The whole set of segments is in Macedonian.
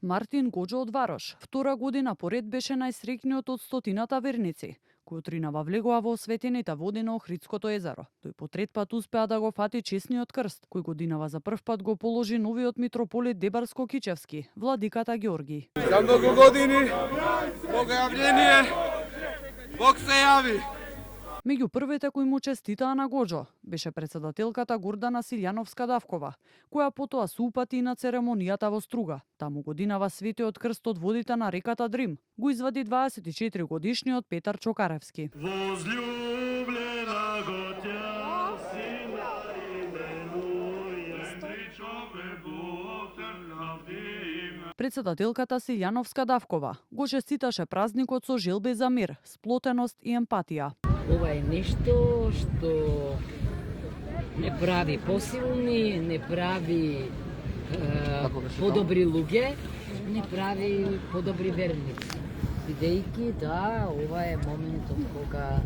Мартин Гоџо од Варош, втора година поред беше најсреќниот од стотината верници, кои отринава влегоа во осветените води на Охридското езеро. Тој по трет пат успеа да го фати чесниот крст, кој годинава за прв пат го положи новиот митрополит Дебарско-Кичевски, владиката Ѓорги. За многу години богојавление Бог се јави. Меѓу првите кои му честитаа на Гоџо беше председателката Гордана Силјановска-Давкова, која потоа се упати на церемонијата во Струга. Таму годинава светиот крст од водите на реката Дрим го извади 24 годишниот Петар Чокаревски. Возлюблена го тя сина именујем, Председателката Силјановска-Давкова го честиташе празникот со желби за мир, сплотеност и емпатија. Ова е нешто што не прави посилни, не прави подобри луѓе, не прави подобри верници. Бидејќи да, ова е моментот кога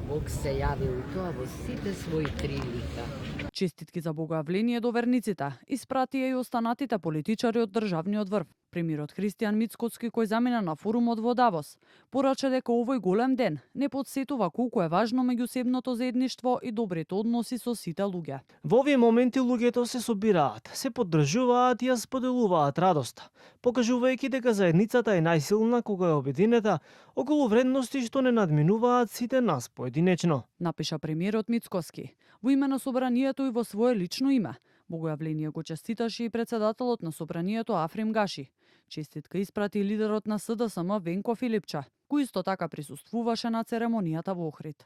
Бог се јави у тоа во сите своји три лика. Честитки за богојавление до верниците испратија и останатите политичари од државниот врв. Премиерот Христијан Мицкоцки, кој замина на форумот во Давос, порача дека овој голем ден не потсетува колку е важно меѓусебното заедништво и добрите односи со сите луѓе. Во овие моменти луѓето се собираат, се поддржуваат и ја споделуваат радоста, покажувајќи дека заедницата е најсилна кога е обединета околу вредности што не надминуваат сите нас поединечно. Напиша премиерот Мицкоски во име на собранието и во свое лично име. Богојавление го честиташе и председателот на собранието Африм Гаши. Честитка испрати лидерот на СДСМ Венко Филипче, кој исто така присуствуваше на церемонијата во Охрид.